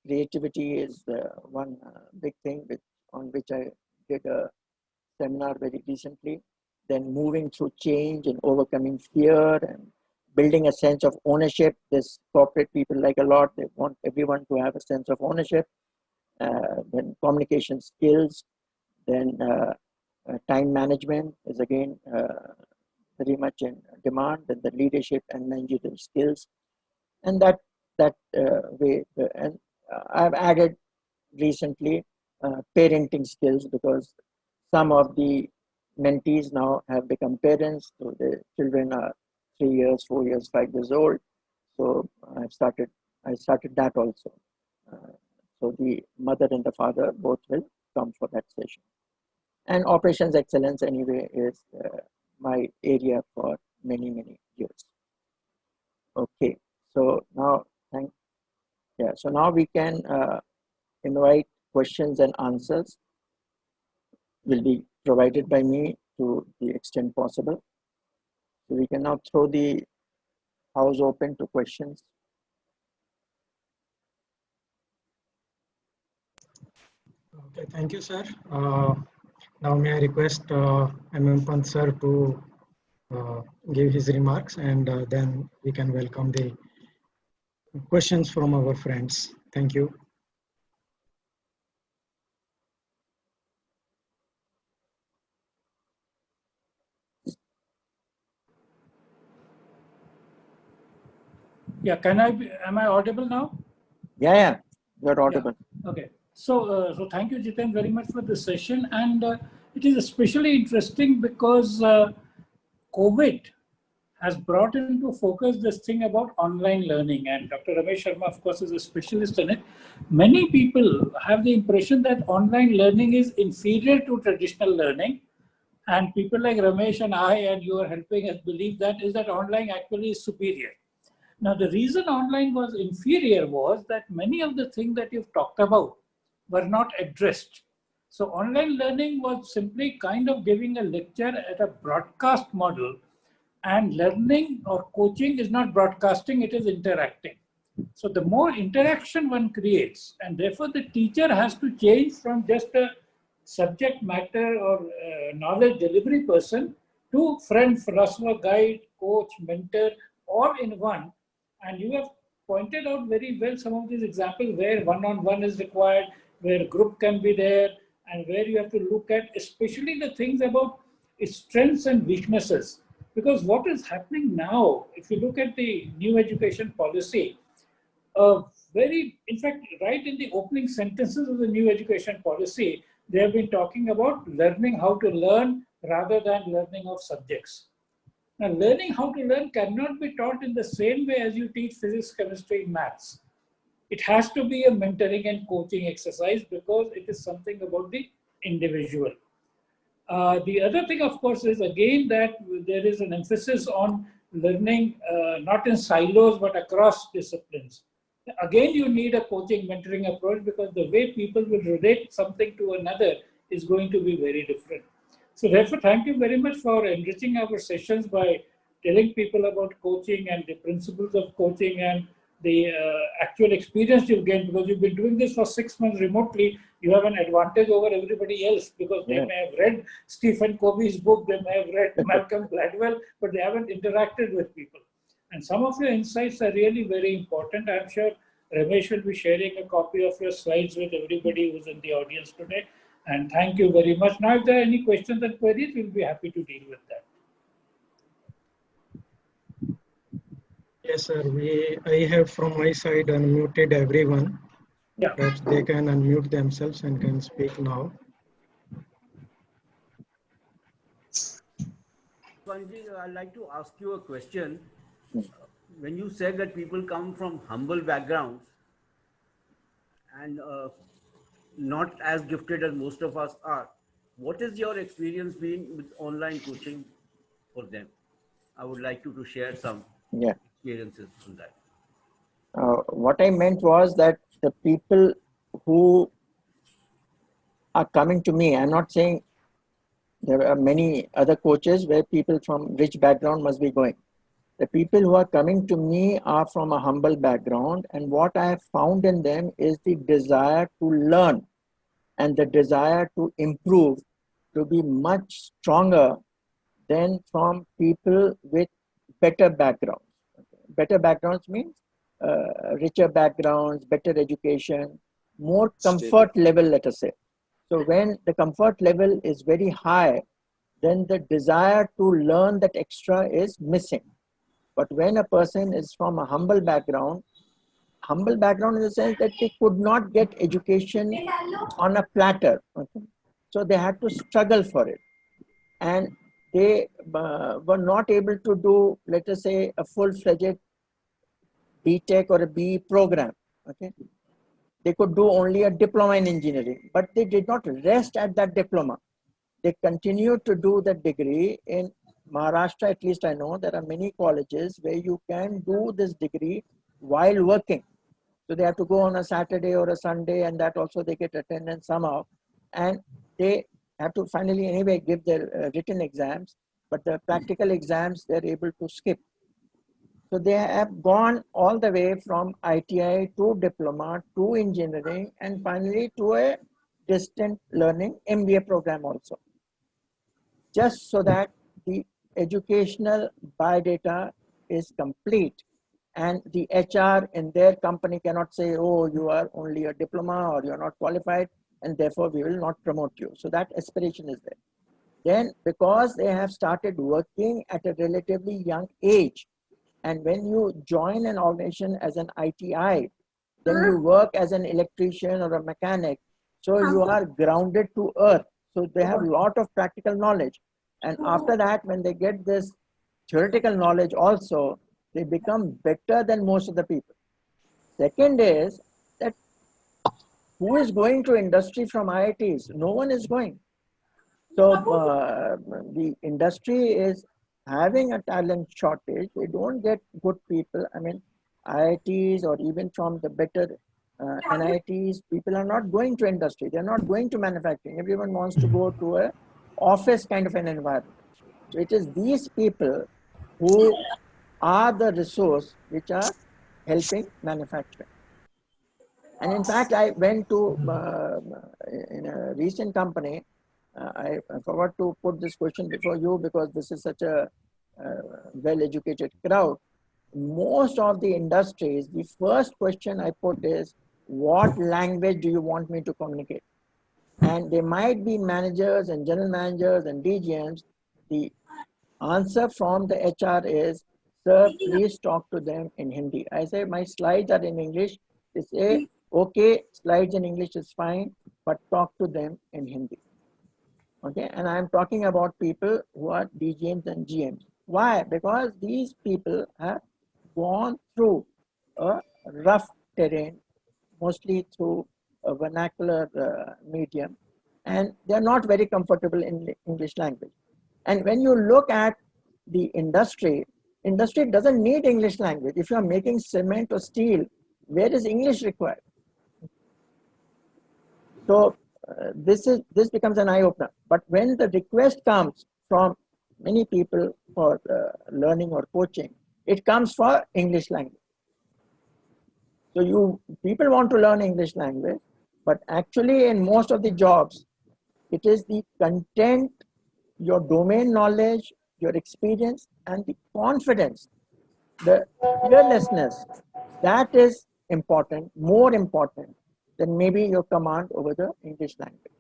creativity is one big thing on which I did a seminar very recently. Then moving through change and overcoming fear and building a sense of ownership. This corporate people like a lot, they want everyone to have a sense of ownership. Then communication skills, then time management is again very much in demand, and the leadership and managerial skills. And that way, and I've added recently parenting skills, because some of the mentees now have become parents, so the children are 3 years, 4 years, 5 years old. So I started that also. So the mother and the father both will come for that session. And operations excellence anyway is my area for many years. Okay, so now so now we can invite questions and answers will be provided by me to the extent possible. So we can now throw the house open to questions. Okay, thank you, sir. Now may I request Pant sir to give his remarks, and then we can welcome the questions from our friends. Thank you. Yeah, am I audible now? Yeah, you're audible. Yeah. Okay. So thank you, Jitendra, very much for this session. And it is especially interesting because COVID has brought into focus this thing about online learning. And Dr. Ramesh Sharma, of course, is a specialist in it. Many people have the impression that online learning is inferior to traditional learning. And people like Ramesh and I, and you are helping us believe that online actually is superior. Now, the reason online was inferior was that many of the things that you've talked about were not addressed. So online learning was simply kind of giving a lecture at a broadcast model, and learning or coaching is not broadcasting, it is interacting. So the more interaction one creates, and therefore the teacher has to change from just a subject matter or knowledge delivery person to friend, philosopher, guide, coach, mentor, all in one. And you have pointed out very well some of these examples where one-on-one is required, where group can be there, and where you have to look at especially the things about its strengths and weaknesses. Because what is happening now, if you look at the new education policy, in fact, right in the opening sentences of the new education policy, they have been talking about learning how to learn rather than learning of subjects. Now, learning how to learn cannot be taught in the same way as you teach physics, chemistry, maths. It has to be a mentoring and coaching exercise because it is something about the individual. The other thing, of course, is again that there is an emphasis on learning not in silos but across disciplines. Again, you need a coaching, mentoring approach because the way people will relate something to another is going to be very different. So therefore, thank you very much for enriching our sessions by telling people about coaching and the principles of coaching and the actual experience you've gained, because you've been doing this for 6 months remotely. You have an advantage over everybody else because they may have read Stephen Covey's book, they may have read Malcolm Gladwell, but they haven't interacted with people. And some of your insights are really very important. I'm sure Ramesh will be sharing a copy of your slides with everybody who's in the audience today. And thank you very much. Now, if there are any questions and queries, we'll be happy to deal with that. Yes, sir. I have from my side unmuted everyone. Yeah. Perhaps they can unmute themselves and can speak now. Sanjay, I'd like to ask you a question. When you said that people come from humble backgrounds and not as gifted as most of us are, what is your experience been with online coaching for them? I would like you to share some experiences on that. What I meant was that the people who are coming to me, I'm not saying there are many other coaches where people from rich background must be going. The people who are coming to me are from a humble background, and what I have found in them is the desire to learn and the desire to improve, to be much stronger than from people with better backgrounds. Better backgrounds means richer backgrounds, better education, more comfort level, let us say. So when the comfort level is very high, then the desire to learn that extra is missing. But when a person is from a humble background in the sense that they could not get education on a platter. Okay? So they had to struggle for it. And they were not able to do, let us say, a full-fledged B.Tech or a BE program. Okay? They could do only a diploma in engineering, but they did not rest at that diploma. They continued to do the degree. In Maharashtra, at least I know, there are many colleges where you can do this degree while working. So they have to go on a Saturday or a Sunday, and that also they get attendance somehow. And they have to finally anyway give their written exams, but the practical exams they're able to skip. So they have gone all the way from ITI to diploma to engineering and finally to a distant learning MBA program also. Just so that the educational biodata is complete and the HR in their company cannot say, oh, you are only a diploma or you're not qualified and therefore we will not promote you. So that aspiration is there. Then because they have started working at a relatively young age, and when you join an organization as an ITI, then you work as an electrician or a mechanic. So you are grounded to earth. So they have a lot of practical knowledge. And after that, when they get this theoretical knowledge also, they become better than most of the people. Second is that who is going to industry from IITs? No one is going. So the industry is having a talent shortage. They don't get good people. I mean, IITs or even from the better NITs, people are not going to industry. They're not going to manufacturing. Everyone wants to go to a office kind of an environment. So it is these people who are the resource which are helping manufacturing. And in fact, I went to, in a recent company, I forgot to put this question before you because this is such a well-educated crowd. Most of the industries, the first question I put is, what language do you want me to communicate? and they might be managers and general managers and DGMs, the answer from the HR is, sir, please talk to them in Hindi. I say, my slides are in English. They say, okay, slides in English is fine, but talk to them in Hindi. Okay, and I'm talking about people who are DGMs and GMs. Why? Because these people have gone through a rough terrain, mostly through a vernacular medium, and they're not very comfortable in the English language. And when you look at the industry doesn't need English language. If you are making cement or steel, where is English required? So this becomes an eye-opener. But when the request comes from many people for learning or coaching, it comes for English language. So people want to learn English language, but actually in most of the jobs, it is the content, your domain knowledge, your experience, and the confidence, the fearlessness, that is important, more important than maybe your command over the English language.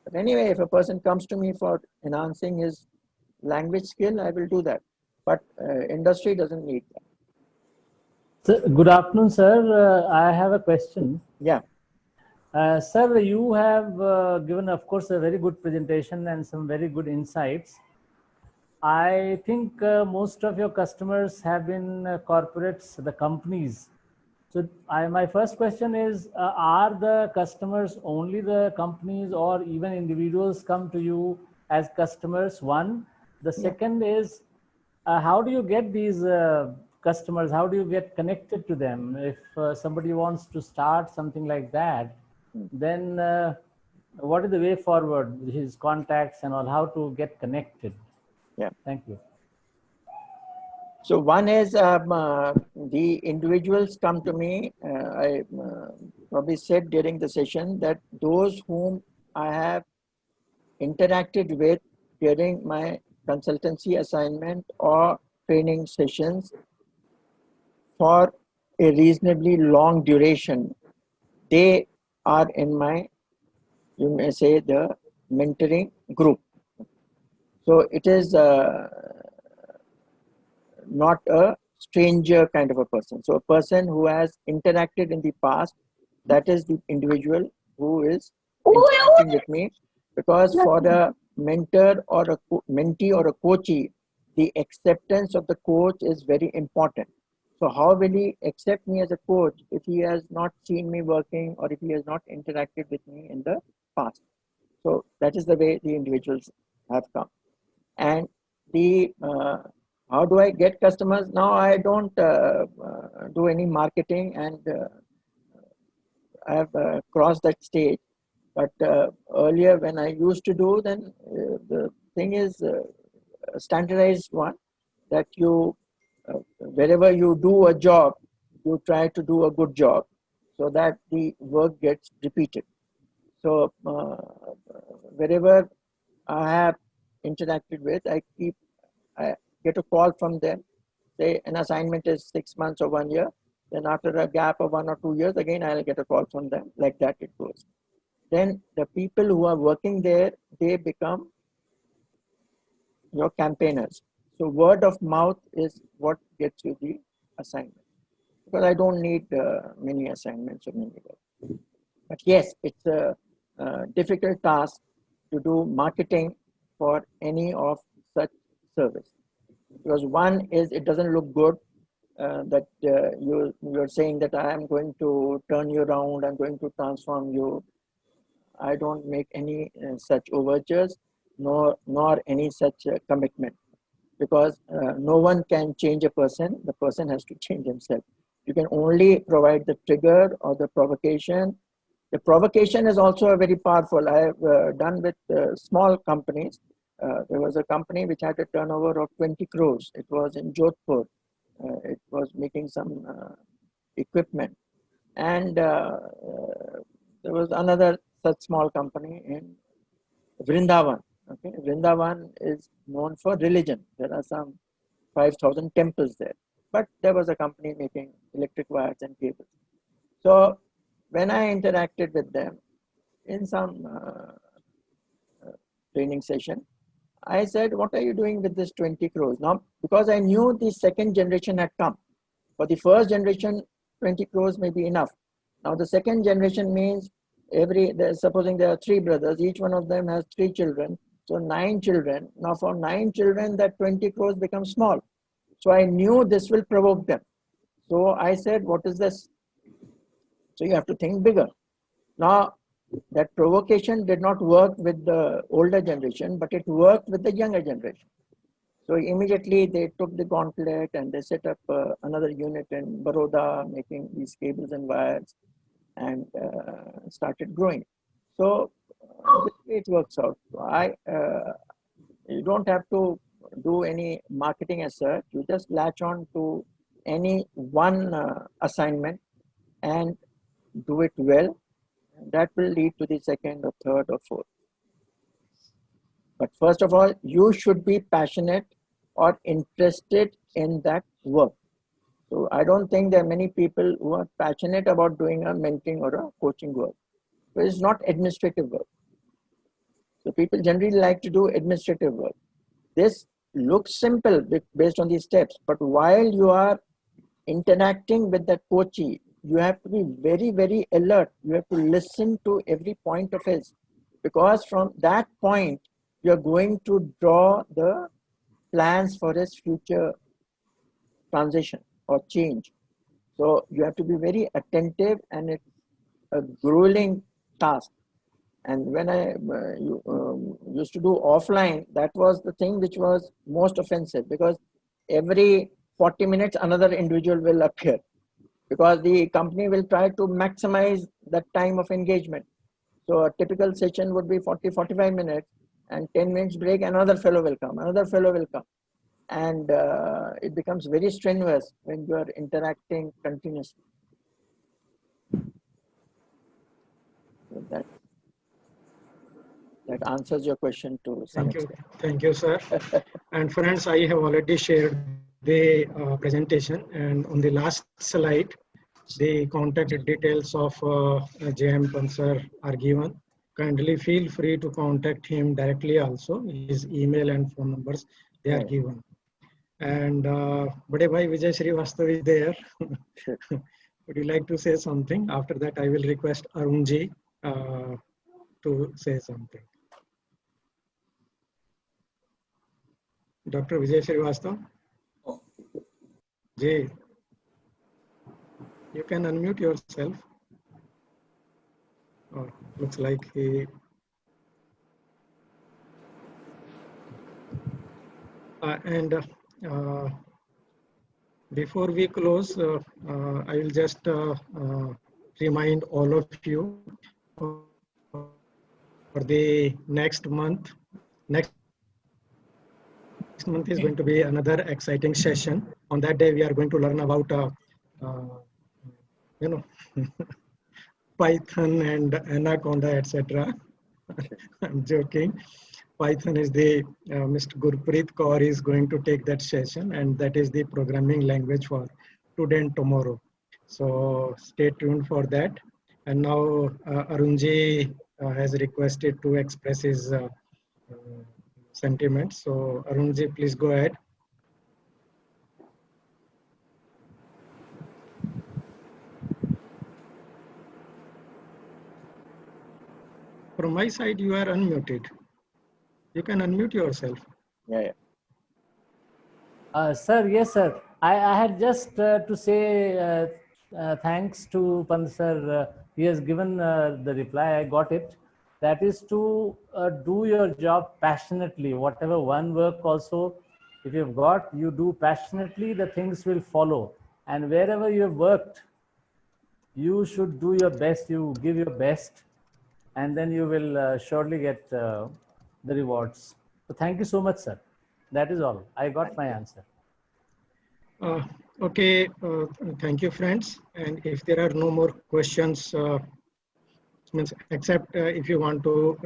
But anyway, if a person comes to me for enhancing his language skill, I will do that. But industry doesn't need that. So, good afternoon, sir. I have a question. Yeah. Sir, you have given, of course, a very good presentation and some very good insights. I think most of your customers have been corporates, the companies. So my first question is, are the customers only the companies or even individuals come to you as customers? One. The second is, how do you get these customers? How do you get connected to them? If somebody wants to start something like that, then what is the way forward, his contacts and all, how to get connected? Yeah. Thank you. So one is the individuals come to me. I probably said during the session that those whom I have interacted with during my consultancy assignment or training sessions for a reasonably long duration, they are in my, you may say, the mentoring group. So it is not a stranger kind of a person. So a person who has interacted in the past, that is the individual who is interacting with me. Because for the mentor or a mentee or a coachee, the acceptance of the coach is very important. So how will he accept me as a coach if he has not seen me working or if he has not interacted with me in the past? So that is the way the individuals have come. And the how do I get customers? Now I don't do any marketing, and I have crossed that stage. But earlier when I used to do, then the thing is a standardized one, that you, wherever you do a job, you try to do a good job so that the work gets repeated. So wherever I have interacted with, I get a call from them. Say an assignment is 6 months or 1 year. Then after a gap of 1 or 2 years, again I'll get a call from them. Like that it goes. Then the people who are working there, they become your campaigners. So word of mouth is what gets you the assignment. Because I don't need many assignments or many work. But yes, it's a difficult task to do marketing for any of such service. Because one is, it doesn't look good that you're saying that I am going to turn you around, I'm going to transform you. I don't make any such overtures, nor any such commitment, because no one can change a person. The person has to change himself. You can only provide the trigger or the provocation. The provocation is also very powerful. I have done with small companies. There was a company which had a turnover of 20 crores. It was in Jodhpur. It was making some equipment. And there was another such small company in Vrindavan. Okay, Vrindavan is known for religion. There are some 5,000 temples there. But there was a company making electric wires and cables. So when I interacted with them, in some training session. I said, what are you doing with this 20 crores? Now, because I knew the second generation had come. For the first generation, 20 crores may be enough. Now, the second generation means supposing there are 3 brothers, each one of them has 3 children. So 9 children. Now, for 9 children, that 20 crores becomes small. So I knew this will provoke them. So I said, what is this? So you have to think bigger. Now, that provocation did not work with the older generation, but it worked with the younger generation. So immediately they took the gauntlet and they set up another unit in Baroda, making these cables and wires, and started growing. So it works out. You don't have to do any marketing as such. You just latch on to any one assignment and do it well. That will lead to the second or third or fourth. But first of all, you should be passionate or interested in that work. So I don't think there are many people who are passionate about doing a mentoring or a coaching work. So it's not administrative work. So people generally like to do administrative work. This looks simple based on these steps, but while you are interacting with that coachee, you have to be very, very alert. You have to listen to every point of his, because from that point, you're going to draw the plans for his future transition or change. So you have to be very attentive, and it's a grueling task. And when I used to do offline, that was the thing which was most offensive, because every 40 minutes, another individual will appear, because the company will try to maximize that time of engagement. So a typical session would be 40-45 minutes, and 10 minutes break, another fellow will come, another fellow will come. And it becomes very strenuous when you are interacting continuously. So that answers your question to some extent. Thank you, sir. And friends, I have already shared the presentation, and on the last slide, the contact details of J.M. Pansar are given. Kindly feel free to contact him directly also. His email and phone numbers, they are given. And Bade Bhai Vijay Srivastav is there. Sure. Would you like to say something? After that, I will request Arun Ji to say something. Dr. Vijay Srivastav. Ji, you can unmute yourself. Oh, looks like he. Before we close, I will just remind all of you for the next month. Next month is going to be another exciting session. On that day, we are going to learn about, Python and Anaconda, etc. I'm joking. Python is the Mr. Gurpreet Kaur is going to take that session, and that is the programming language for today and tomorrow. So stay tuned for that. And now Arunji has requested to express his sentiments. So Arunji, please go ahead. From my side, you are unmuted. You can unmute yourself. Yeah. Sir, yes, sir. I had just to say thanks to Pant sir. He has given the reply. I got it. That is to do your job passionately. Whatever one work also, if you've got, you do passionately, the things will follow. And wherever you have worked, you should do your best. You give your best, and then you will surely get the rewards. So thank you so much, sir. That is all. I got my answer. Okay. Thank you, friends. And if there are no more questions, except if you want to,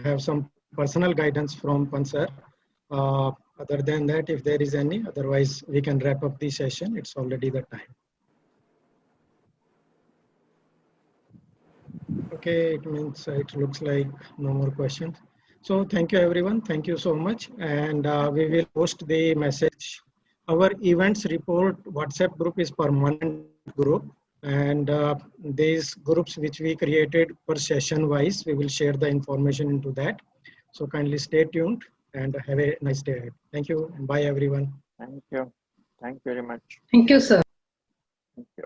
have some personal guidance from Pansar. Other than that, if there is any, otherwise we can wrap up the session. It's already the time. Okay, it means it looks like no more questions. So thank you everyone. Thank you so much. And we will post the message. Our events report WhatsApp group is permanent group. And these groups which we created per session wise, we will share the information into that. So kindly stay tuned and have a nice day ahead. Thank you and bye everyone. Thank you. Thank you very much. Thank you, sir. Thank you.